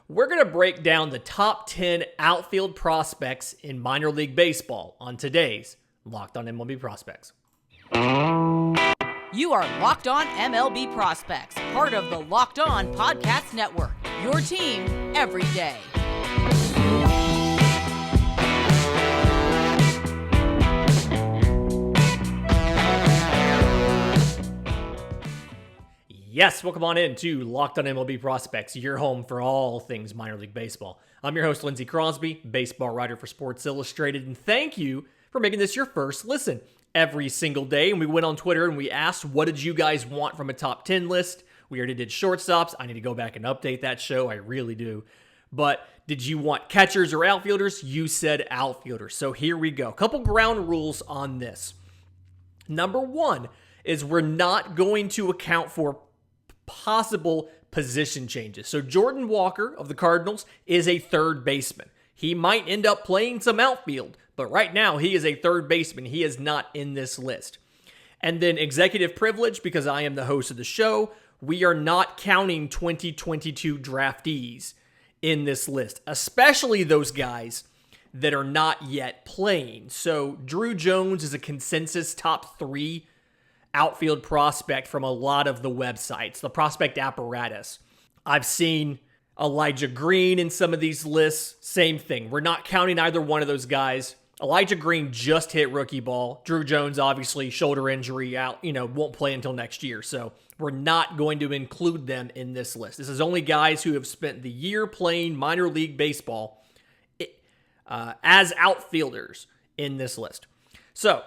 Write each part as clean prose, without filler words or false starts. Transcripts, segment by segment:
we're going to break down the top 10 outfield prospects in minor league baseball on today's Locked On MLB Prospects. You are Locked On MLB Prospects, part of the Locked On Podcast Network, your team every day. Yes, welcome on in to Locked On MLB Prospects, your home for all things minor league baseball. I'm your host, Lindsey Crosby, baseball writer for Sports Illustrated, and thank you for making this your first listen every single day. And we went on Twitter and we asked, what did you guys want from a top 10 list? We already did shortstops. I need to go back and update that show. I really do. But did you want catchers or outfielders? You said outfielders. So here we go. A couple ground rules on this. Number one is we're not going to account for possible position changes. So Jordan Walker of the Cardinals is a third baseman. He might end up playing some outfield, but right now he is a third baseman. He is not in this list. And then executive privilege, because I am the host of the show, we are not counting 2022 draftees in this list, especially those guys that are not yet playing. So Druw Jones is a consensus top 3 outfield prospect from a lot of the websites, the prospect apparatus. I've seen Elijah Green in some of these lists. Same thing. We're not counting either one of those guys. Elijah Green just hit rookie ball. Druw Jones, obviously, shoulder injury out, won't play until next year. So we're not going to include them in this list. This is only guys who have spent the year playing minor league baseball as outfielders in this list. So,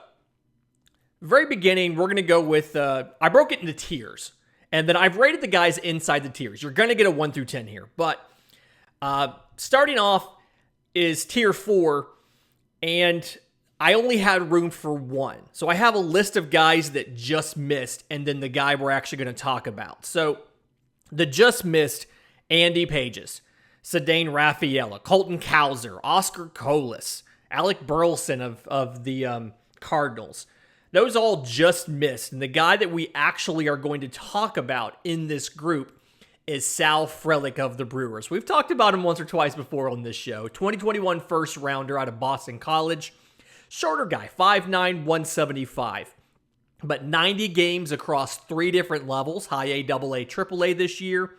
very beginning, we're going to go with, I broke it into tiers, and then I've rated the guys inside the tiers. You're going to get a 1 through 10 here, but starting off is tier 4, and I only had room for 1. So I have a list of guys that just missed, and then the guy we're actually going to talk about. So the just missed, Andy Pages, Ceddanne Rafaela, Colton Cowser, Oscar Colas, Alec Burleson of the Cardinals. Those all just missed. And the guy that we actually are going to talk about in this group is Sal Frelick of the Brewers. We've talked about him once or twice before on this show. 2021 first rounder out of Boston College. Shorter guy, 5'9", 175. But 90 games across 3 different levels, high A, double A, triple A this year.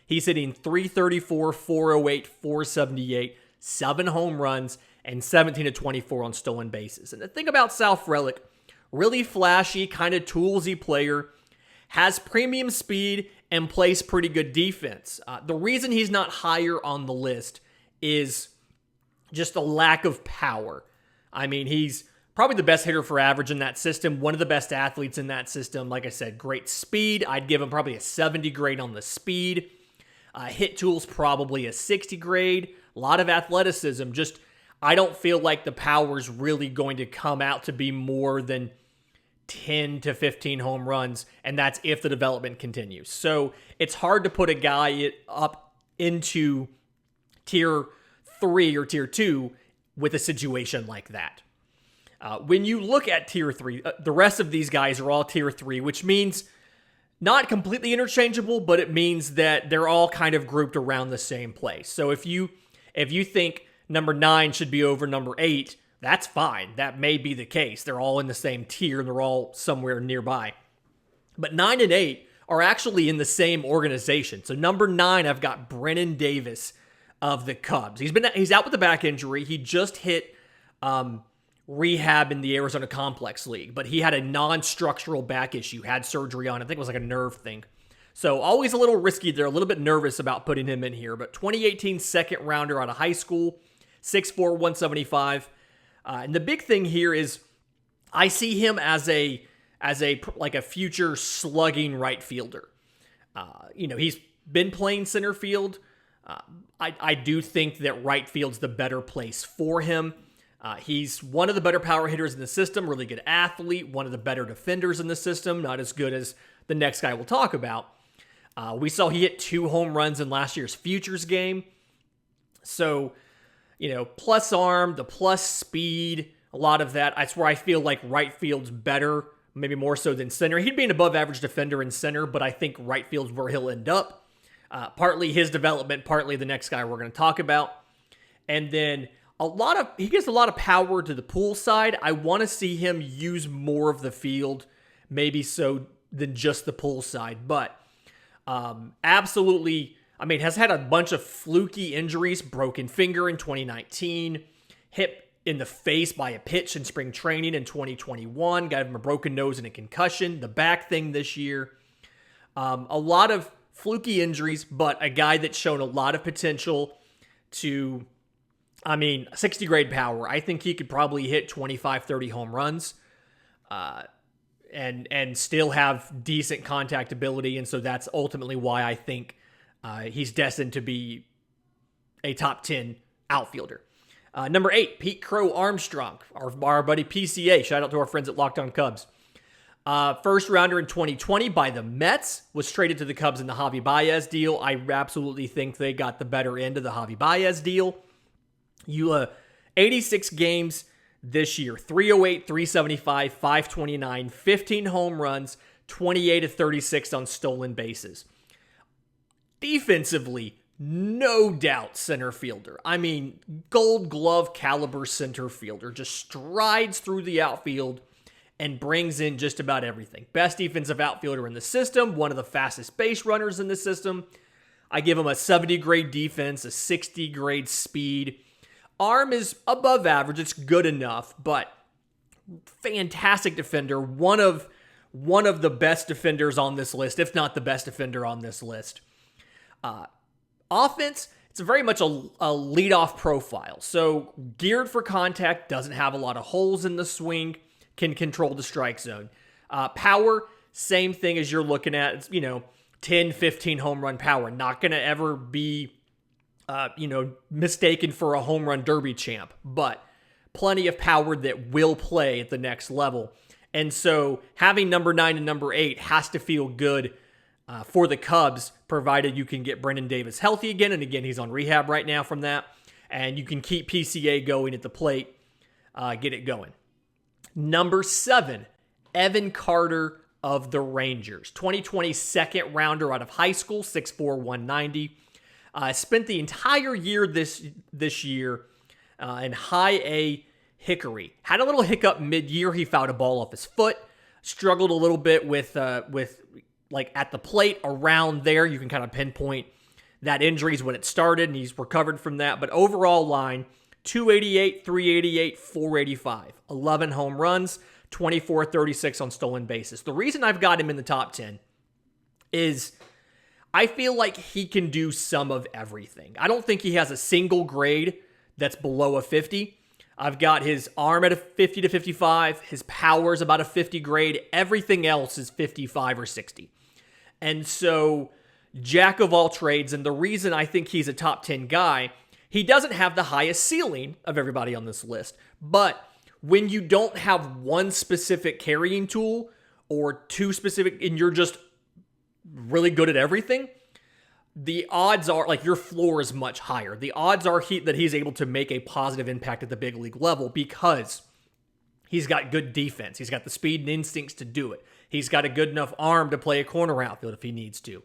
He's hitting .334, .408, .478, 7 home runs, and 17 of 24 on stolen bases. And the thing about Sal Frelick, really flashy, kind of toolsy player, has premium speed, and plays pretty good defense. The reason he's not higher on the list is just a lack of power. I mean, he's probably the best hitter for average in that system, one of the best athletes in that system. Like I said, great speed. I'd give him probably a 70 grade on the speed. Hit tools, probably a 60 grade. A lot of athleticism. Just, I don't feel like the power is really going to come out to be more than 10 to 15 home runs, and that's if the development continues. So it's hard to put a guy up into tier 3 or tier 2 with a situation like that. When you look at tier 3, the rest of these guys are all tier 3, which means not completely interchangeable, but it means that they're all kind of grouped around the same place. So if you think number 9 should be over number 8, that's fine. That may be the case. They're all in the same tier and they're all somewhere nearby. But 9 and 8 are actually in the same organization. So number 9, I've got Brennan Davis of the Cubs. He's out with a back injury. He just hit rehab in the Arizona Complex League, but he had a non-structural back issue, had surgery on, I think it was like a nerve thing. So always a little risky there, a little bit nervous about putting him in here. But 2018 second rounder out of high school, 6'4", 175. And the big thing here is I see him as a future slugging right fielder. He's been playing center field. I do think that right field's the better place for him. He's one of the better power hitters in the system, really good athlete, one of the better defenders in the system, not as good as the next guy we'll talk about. We saw he hit 2 home runs in last year's Futures game. So, plus arm, the plus speed, a lot of that. That's where I feel like right field's better, maybe more so than center. He'd be an above average defender in center, but I think right field's where he'll end up. Partly his development, partly the next guy we're going to talk about. And then he gets a lot of power to the pull side. I want to see him use more of the field, maybe so than just the pull side. But absolutely, has had a bunch of fluky injuries, broken finger in 2019, hit in the face by a pitch in spring training in 2021, got him a broken nose and a concussion, the back thing this year. A lot of fluky injuries, but a guy that's shown a lot of potential to, 60 grade power. I think he could probably hit 25, 30 home runs and still have decent contact ability. And so that's ultimately why I think he's destined to be a top 10 outfielder. Number 8, Pete Crow-Armstrong, our buddy PCA. Shout out to our friends at Locked On Cubs. First rounder in 2020 by the Mets, was traded to the Cubs in the Javi Baez deal. I absolutely think they got the better end of the Javi Baez deal. 86 games this year, 308, 375, 529, 15 home runs, 28 of 36 on stolen bases. Defensively, no doubt center fielder. Gold glove caliber center fielder. Just strides through the outfield and brings in just about everything. Best defensive outfielder in the system, one of the fastest base runners in the system. I give him a 70 grade defense, a 60 grade speed. Arm is above average. It's good enough, but fantastic defender. One of the best defenders on this list, if not the best defender on this list. Offense, it's very much a leadoff profile. So geared for contact, doesn't have a lot of holes in the swing, can control the strike zone. Power, same thing as you're looking at. It's, 10, 15 home run power. Not going to ever be, mistaken for a home run derby champ, but plenty of power that will play at the next level. And so having number 9 and number 8 has to feel good for the Cubs, provided you can get Brennan Davis healthy again. And again, he's on rehab right now from that. And you can keep PCA going at the plate, get it going. Number 7, Evan Carter of the Rangers. 2020 second rounder out of high school, 6'4", 190. Spent the entire year this year in high A Hickory. Had a little hiccup mid-year. He fouled a ball off his foot. Struggled a little bit with at the plate around there. You can kind of pinpoint that injury is when it started, and he's recovered from that. But overall line, 288, 388, 485. 11 home runs, 24, 36 on stolen bases. The reason I've got him in the top 10 is I feel like he can do some of everything. I don't think he has a single grade that's below a 50. I've got his arm at a 50 to 55. His power is about a 50 grade. Everything else is 55 or 60. And so, jack of all trades, and the reason I think he's a top 10 guy, he doesn't have the highest ceiling of everybody on this list. But when you don't have one specific carrying tool or two specific, and you're just really good at everything, the odds are, your floor is much higher. The odds are that he's able to make a positive impact at the big league level because he's got good defense. He's got the speed and instincts to do it. He's got a good enough arm to play a corner outfield if he needs to.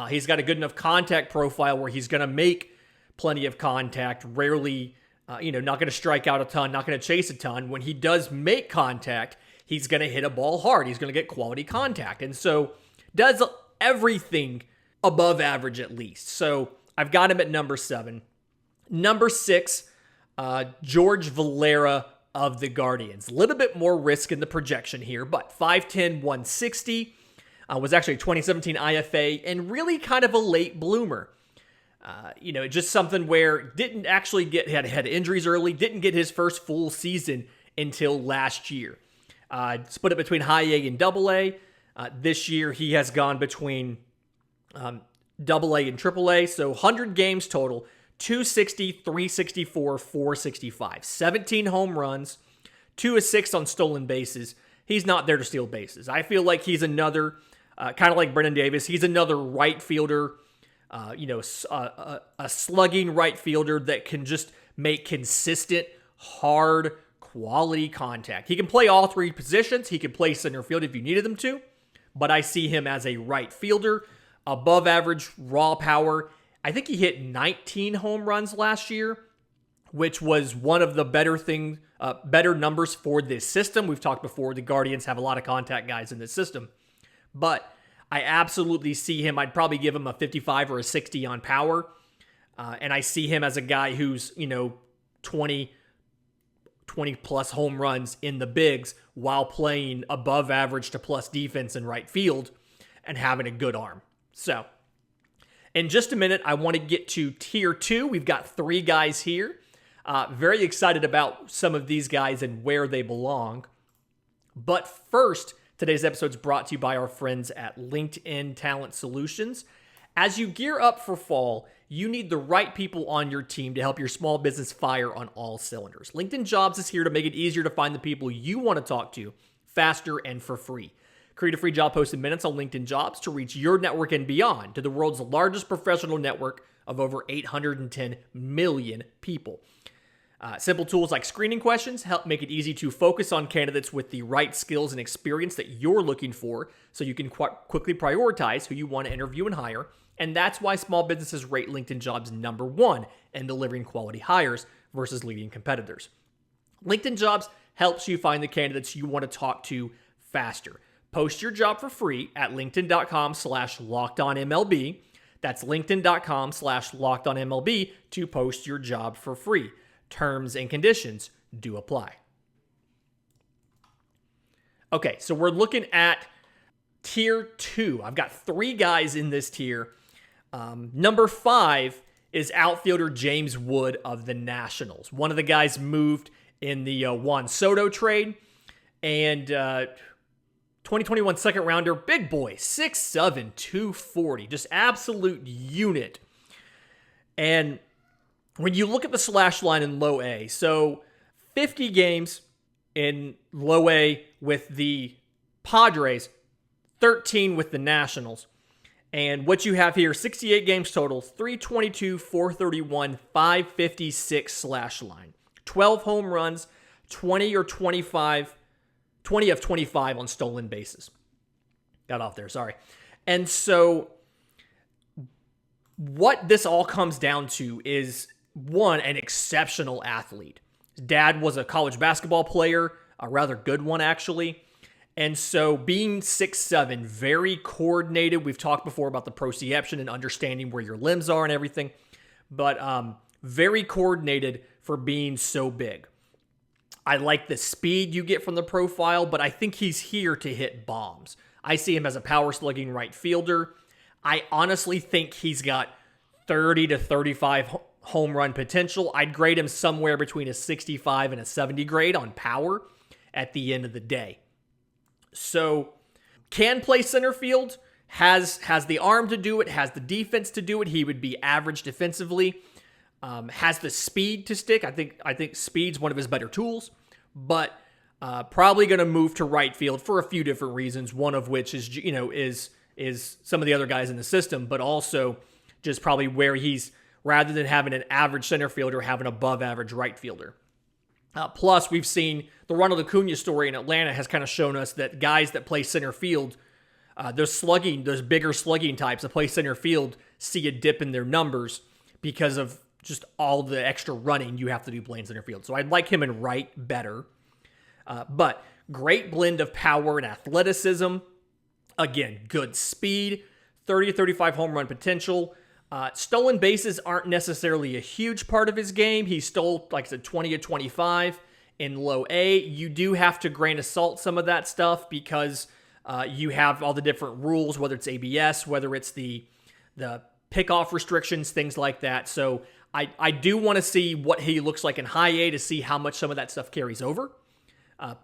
He's got a good enough contact profile where he's going to make plenty of contact, rarely, not going to strike out a ton, not going to chase a ton. When he does make contact, he's going to hit a ball hard. He's going to get quality contact. And so does everything above average at least. So I've got him at number 7. Number 6, George Valera of the Guardians. A little bit more risk in the projection here, but 5'10", 160. Was actually a 2017 IFA and really kind of a late bloomer. Just something where didn't actually had injuries early, didn't get his first full season until last year. Split it between high A and double A. This year he has gone between double A and triple A. So 100 games total, 260, 364, 465. 17 home runs, 2 assists on stolen bases. He's not there to steal bases. I feel like he's another, kind of like Brennan Davis, he's another right fielder, a slugging right fielder that can just make consistent, hard, quality contact. He can play all 3 positions. He can play center field if you needed him to, but I see him as a right fielder. above average raw power. I think he hit 19 home runs last year, which was one of the better numbers for this system. We've talked before, the Guardians have a lot of contact guys in this system. But I absolutely see him. I'd probably give him a 55 or a 60 on power. And I see him as a guy who's, 20 plus home runs in the bigs while playing above average to plus defense in right field and having a good arm. So, in just a minute, I want to get to tier 2. We've got 3 guys here. Very excited about some of these guys and where they belong. But first, today's episode is brought to you by our friends at LinkedIn Talent Solutions. As you gear up for fall, you need the right people on your team to help your small business fire on all cylinders. LinkedIn Jobs is here to make it easier to find the people you want to talk to faster and for free. Create a free job post in minutes on LinkedIn Jobs to reach your network and beyond to the world's largest professional network of over 810 million people. Simple tools like screening questions help make it easy to focus on candidates with the right skills and experience that you're looking for so you can quickly prioritize who you want to interview and hire. And that's why small businesses rate LinkedIn Jobs number 1 in delivering quality hires versus leading competitors. LinkedIn Jobs helps you find the candidates you want to talk to faster. Post your job for free at linkedin.com/lockedonmlb. That's linkedin.com/lockedonmlb to post your job for free. Terms and conditions do apply. Okay, so we're looking at tier 2. I've got 3 guys in this tier. Number 5 is outfielder James Wood of the Nationals. One of the guys moved in the Juan Soto trade. And 2021 second rounder, big boy, 6'7", 240. Just absolute unit. And when you look at the slash line in low A, so 50 games in low A with the Padres, 13 with the Nationals. And what you have here, 68 games total, 322, 431, 556 slash line. 12 home runs, 20 of 25 on stolen bases. Got off there, sorry. And so what this all comes down to is, one, an exceptional athlete. His dad was a college basketball player, a rather good one actually. And so being 6'7", very coordinated. We've talked before about the proprioception and understanding where your limbs are and everything. But very coordinated for being so big. I like the speed you get from the profile, but I think he's here to hit bombs. I see him as a power slugging right fielder. I honestly think he's got 30 to 35 home run potential. I'd grade him somewhere between a 65 and a 70 grade on power at the end of the day. So, can play center field, has the arm to do it, has the defense to do it. He would be average defensively. Has the speed to stick. I think speed's one of his better tools, but probably going to move to right field for a few different reasons. One of which is is some of the other guys in the system, but also just probably where he's, rather than having an average center fielder, have an above average right fielder. Plus, we've seen the Ronald Acuna story in Atlanta has kind of shown us that guys that play center field, those bigger slugging types that play center field, see a dip in their numbers because of just all the extra running you have to do playing center field. So I'd like him in right better. But great blend of power and athleticism. Again, good speed, 30 to 35 home run potential. Stolen bases aren't necessarily a huge part of his game. He stole, like I said, 20 to 25 in low A. You do have to grain of salt some of that stuff because you have all the different rules, whether it's ABS, whether it's the pickoff restrictions, things like that. So I do want to see what he looks like in high A to see how much some of that stuff carries over.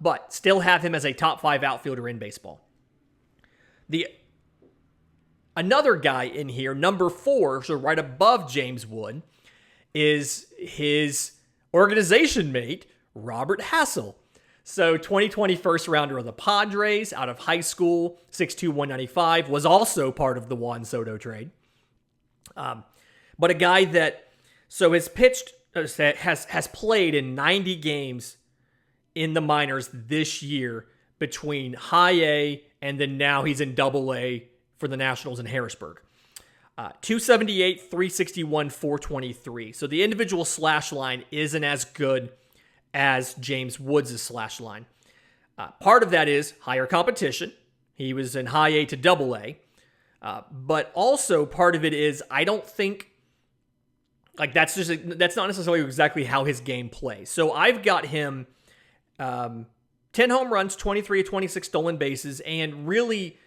But still have him as a top 5 outfielder in baseball. Another guy in here, number 4, so right above James Wood, is his organization mate, Robert Hassel. So 2020 first rounder of the Padres out of high school, 6'2", 195, was also part of the Juan Soto trade. But a guy that, so has pitched, has played in 90 games in the minors this year between high A and then now he's in double A for the Nationals in Harrisburg. 278, 361, 423. So the individual slash line isn't as good as James Woods' slash line. Part of that is higher competition. He was in high A to double A. But also part of it is I don't think that's not necessarily exactly how his game plays. So I've got him 10 home runs, 23 to 26 stolen bases, and really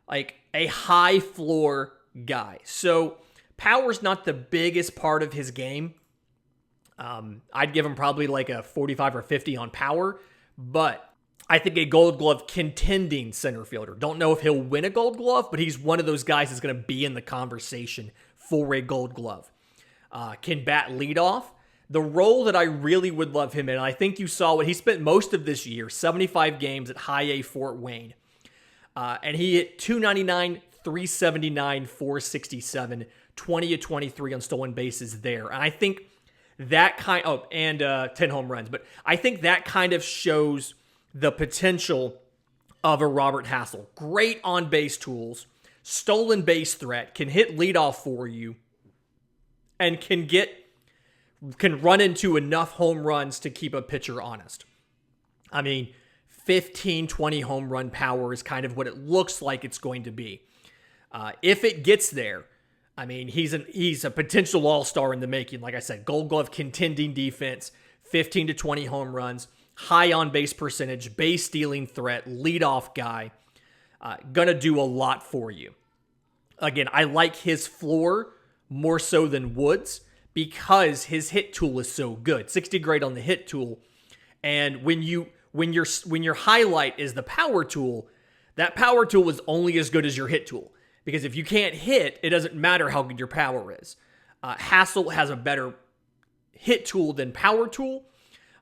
like a high floor guy. So power's not the biggest part of his game. I'd give him probably like a 45 or 50 on power, but I think a Gold Glove contending center fielder. Don't know if he'll win a Gold Glove, but he's one of those guys that's going to be in the conversation for a Gold Glove. Can bat leadoff. The role that I really would love him in, I think you saw what he spent most of this year, 75 games at high A Fort Wayne. And he hit 299, 379, 467, 20 to 23 on stolen bases there. And I think that 10 home runs. But I think that kind of shows the potential of a Robert Hassel. Great on-base tools, stolen base threat, can hit leadoff for you, and can run into enough home runs to keep a pitcher honest. I mean, 15, 20 home run power is kind of what it looks like it's going to be. If it gets there, I mean, he's a potential all-star in the making. Like I said, Gold Glove contending defense, 15 to 20 home runs, high on-base percentage, base stealing threat, leadoff guy. Gonna do a lot for you. Again, I like his floor more so than Woods because his hit tool is so good. 60 grade on the hit tool. And when your highlight is the power tool, that power tool is only as good as your hit tool. Because if you can't hit, it doesn't matter how good your power is. Hassel has a better hit tool than power tool.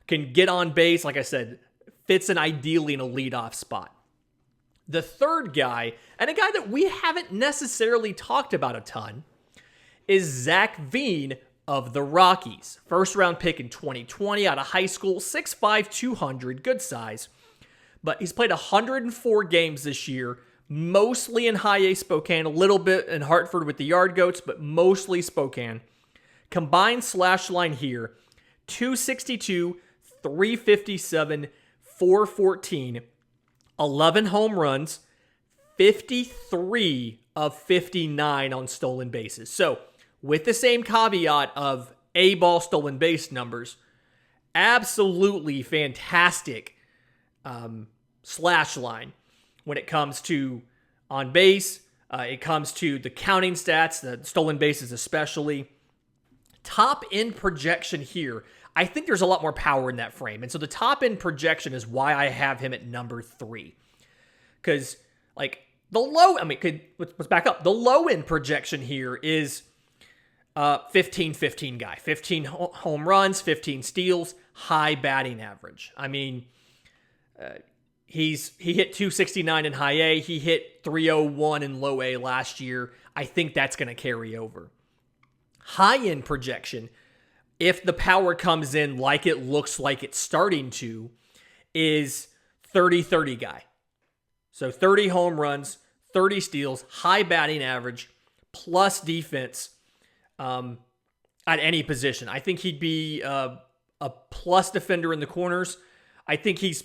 Can get on base, like I said, fits in ideally in a leadoff spot. The third guy, and a guy that we haven't necessarily talked about a ton, is Zach Veen of the Rockies. First round pick in 2020 out of high school, 6'5", 200, good size. But he's played 104 games this year, mostly in high A Spokane, a little bit in Hartford with the Yard Goats, but mostly Spokane. Combined slash line here, 262, 357, 414, 11 home runs, 53 of 59 on stolen bases. So, with the same caveat of A-ball stolen base numbers, absolutely fantastic slash line when it comes to on base. It comes to the counting stats, the stolen bases especially. Top end projection here. I think there's a lot more power in that frame. And so the top end projection is why I have him at number 3. Because, like, let's back up. The low end projection here is 15-15 guy. 15 home runs, 15 steals, high batting average. I mean, he hit 269 in high A. He hit 301 in low A last year. I think that's going to carry over. High end projection, if the power comes in like it looks like it's starting to, is 30-30 guy. So 30 home runs, 30 steals, high batting average, plus defense at any position. I think he'd be a plus defender in the corners. I think he's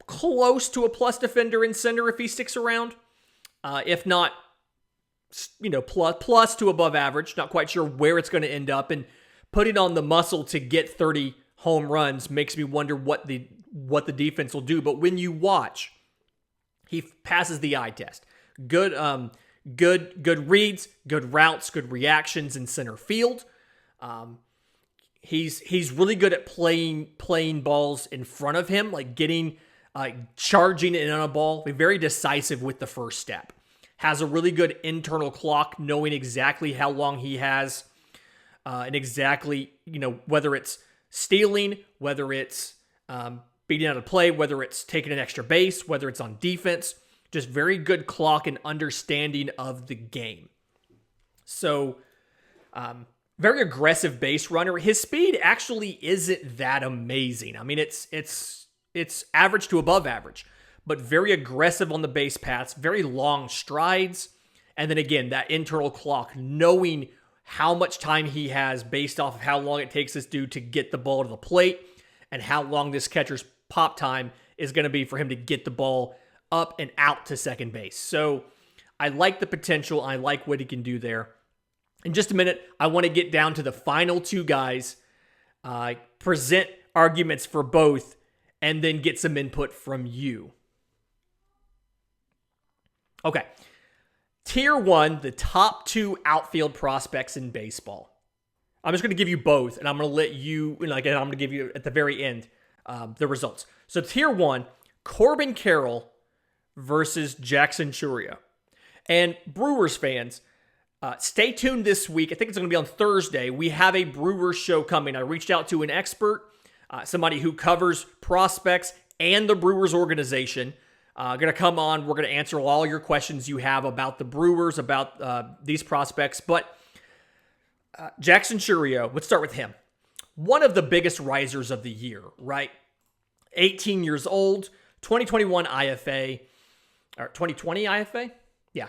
close to a plus defender in center if he sticks around. If not, plus to above average. Not quite sure where it's going to end up. And putting on the muscle to get 30 home runs makes me wonder what the defense will do. But when you watch, he passes the eye test. Good reads, good routes, good reactions in center field. He's really good at playing balls in front of him, like charging in on a ball. Very decisive with the first step. Has a really good internal clock, knowing exactly how long he has, and exactly, whether it's stealing, whether it's beating out a play, whether it's taking an extra base, whether it's on defense. Just very good clock and understanding of the game. So, very aggressive base runner. His speed actually isn't that amazing. I mean, it's average to above average, but very aggressive on the base paths, very long strides, And then again, that internal clock, knowing how much time he has based off of how long it takes this dude to get the ball to the plate and how long this catcher's pop time is going to be for him to get the ball up and out to second base. So I like the potential. I like what he can do there. In just a minute, I want to get down to the final two guys, present arguments for both, and then get some input from you. Okay. Tier 1, the top 2 outfield prospects in baseball. I'm just going to give you both, and I'm going to let you, I'm going to give you at the very end the results. So Tier 1, Corbin Carroll versus Jackson Chourio. And Brewers fans, stay tuned this week. I think it's going to be on Thursday. We have a Brewers show coming. I reached out to an expert, somebody who covers prospects and the Brewers organization. Going to come on. We're going to answer all your questions you have about the Brewers, about these prospects. But Jackson Chourio, let's start with him. One of the biggest risers of the year, right? 18 years old, 2021 IFA, or 2020 IFA? Yeah.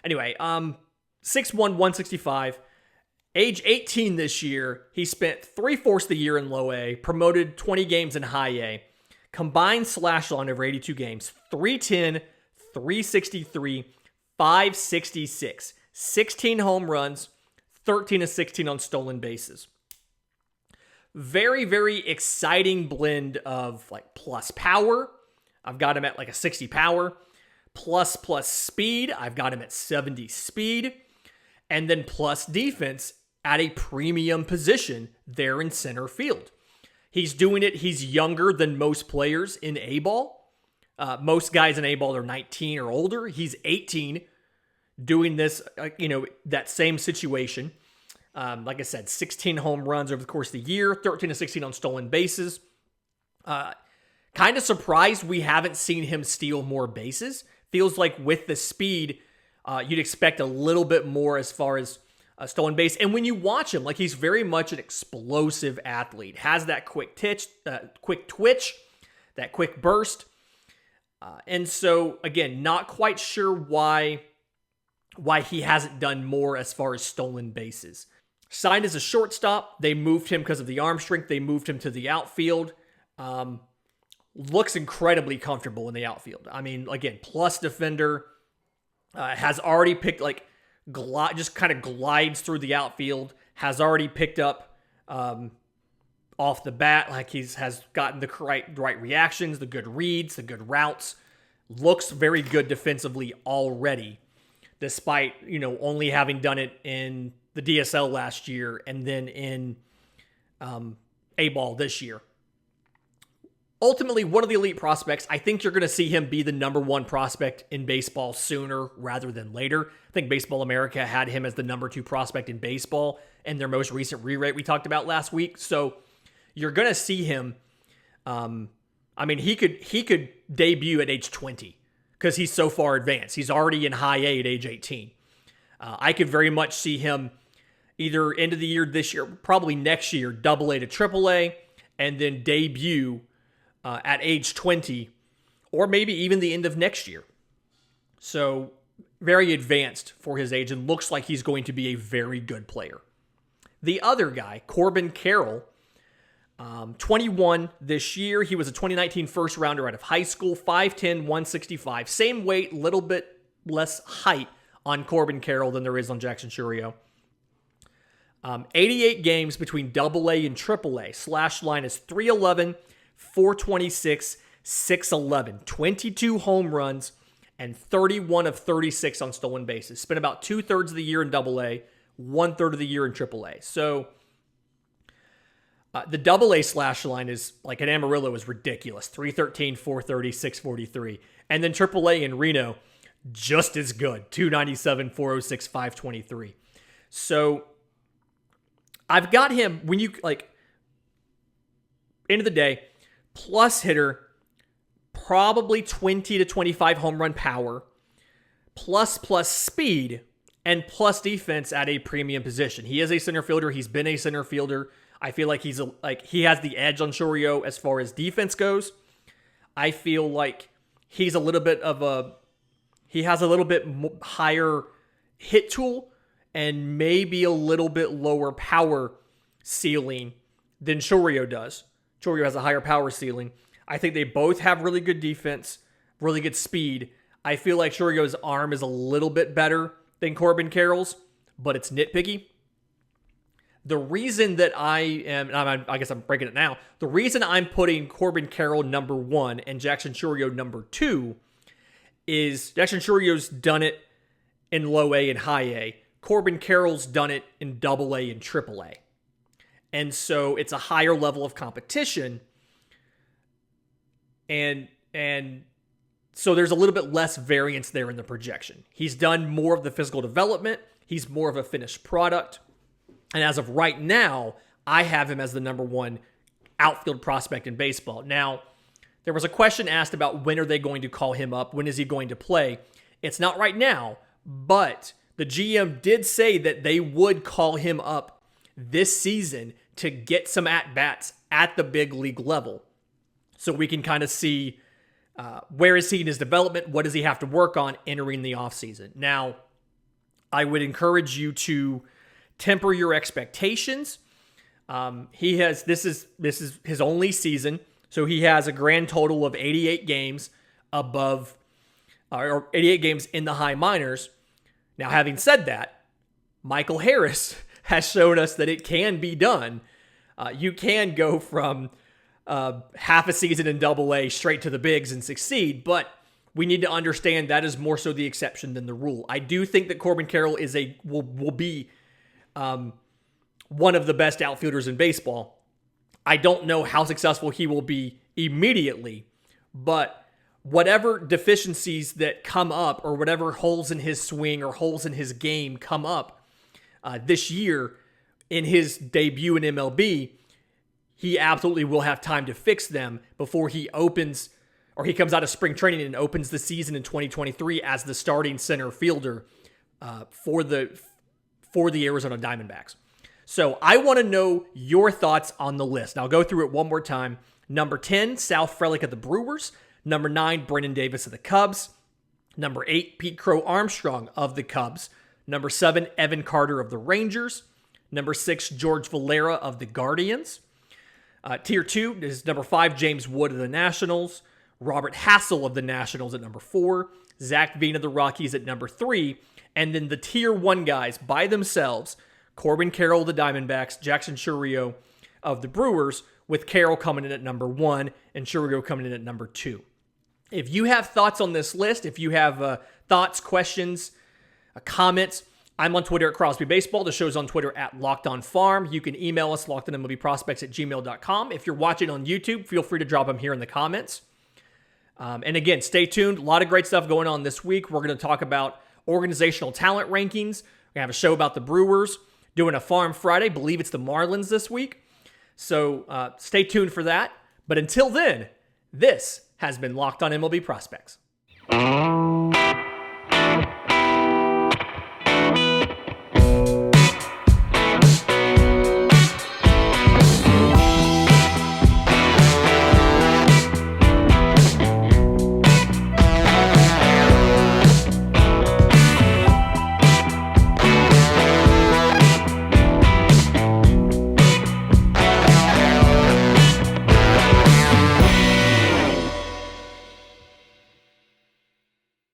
Anyway, 6'1", 165. Age 18 this year. He spent 3/4 the year in low A, promoted 20 games in high A. Combined slash line over 82 games, 310, 363, 566, 16 home runs, 13 of 16 on stolen bases. Very, very exciting blend of like plus power. I've got him at like a 60 power. Plus speed. I've got him at 70 speed. And then plus defense at a premium position there in center field. He's doing it. He's younger than most players in A-ball. Most guys in A-ball are 19 or older. He's 18 doing this, that same situation. Like I said, 16 home runs over the course of the year, 13 to 16 on stolen bases. Kind of surprised we haven't seen him steal more bases. Feels like with the speed, you'd expect a little bit more as far as stolen base. And when you watch him, like he's very much an explosive athlete. Has that quick twitch, that quick burst. And so, again, not quite sure why he hasn't done more as far as stolen bases. Signed as a shortstop. They moved him because of the arm strength. They moved him to the outfield. Looks incredibly comfortable in the outfield. I mean, again, plus defender. Has already picked, just kind of glides through the outfield. Has already picked up off the bat. Like has gotten the right reactions, the good reads, the good routes. Looks very good defensively already, despite, only having done it in the DSL last year and then in A-ball this year. Ultimately, one of the elite prospects. I think you're going to see him be the number 1 prospect in baseball sooner rather than later. I think Baseball America had him as the number 2 prospect in baseball in their most recent re-rate we talked about last week. So you're going to see him. He could debut at age 20 because he's so far advanced. He's already in high A at age 18. I could very much see him either end of the year this year, probably next year, double A to triple A, and then debut at age 20, or maybe even the end of next year. So very advanced for his age and looks like he's going to be a very good player. The other guy, Corbin Carroll, 21 this year. He was a 2019 first rounder out of high school, 5'10", 165. Same weight, little bit less height on Corbin Carroll than there is on Jackson Chourio. 88 games between AA and AAA. Slash line is 311, 426, 611. 22 home runs and 31 of 36 on stolen bases. Spent about 2/3 of the year in AA, 1/3 of the year in AAA. So the AA slash line is like an Amarillo is ridiculous. 313, 430, 643. And then AAA in Reno, just as good. 297, 406, 523. So I've got him, when you, end of the day, plus hitter, probably 20 to 25 home run power, plus speed, and plus defense at a premium position. He is a center fielder. He's been a center fielder. I feel like he has the edge on Chourio as far as defense goes. I feel like he has a little bit higher hit tool and maybe a little bit lower power ceiling than Chourio does. Chourio has a higher power ceiling. I think they both have really good defense, really good speed. I feel like Chourio's arm is a little bit better than Corbin Carroll's, but it's nitpicky. The reason that I guess I'm breaking it now. The reason I'm putting Corbin Carroll number 1 and Jackson Chourio number 2 is Jackson Chourio's done it in low A and high A. Corbin Carroll's done it in double A and triple A. And so it's a higher level of competition. And so there's a little bit less variance there in the projection. He's done more of the physical development. He's more of a finished product. And as of right now, I have him as the number 1 outfield prospect in baseball. Now, there was a question asked about when are they going to call him up? When is he going to play? It's not right now, but the GM did say that they would call him up this season to get some at-bats at the big league level. So we can kind of see where is he in his development? What does he have to work on entering the offseason? Now, I would encourage you to temper your expectations. This is his only season, so he has a grand total of 88 games above, or 88 games in the high minors. Now, having said that, Michael Harris has shown us that it can be done. You can go from half a season in double A straight to the bigs and succeed, but we need to understand that is more so the exception than the rule. I do think that Corbin Carroll will be one of the best outfielders in baseball. I don't know how successful he will be immediately, but whatever deficiencies that come up or whatever holes in his swing or holes in his game come up this year in his debut in MLB, he absolutely will have time to fix them before he opens or he comes out of spring training and opens the season in 2023 as the starting center fielder for the Arizona Diamondbacks. So I want to know your thoughts on the list. Now, I'll go through it one more time. Number 10, Sal Frelick of the Brewers. Number 9, Brennan Davis of the Cubs. Number 8, Pete Crow-Armstrong of the Cubs. Number 7, Evan Carter of the Rangers. Number 6, George Valera of the Guardians. Tier 2 is number 5, James Wood of the Nationals. Robert Hassel of the Nationals at number 4. Zach Veen of the Rockies at number 3. And then the Tier 1 guys by themselves, Corbin Carroll of the Diamondbacks, Jackson Chourio of the Brewers, with Carroll coming in at number 1 and Chourio coming in at number 2. If you have thoughts on this list, if you have thoughts, questions, comments, I'm on Twitter at Crosby Baseball. The show's on Twitter at Locked On Farm. You can email us, lockedonmlbprospects@gmail.com. If you're watching on YouTube, feel free to drop them here in the comments. And again, stay tuned. A lot of great stuff going on this week. We're going to talk about organizational talent rankings. We have a show about the Brewers, doing a Farm Friday. Believe it's the Marlins this week. So stay tuned for that. But until then, this has been Locked On MLB Prospects.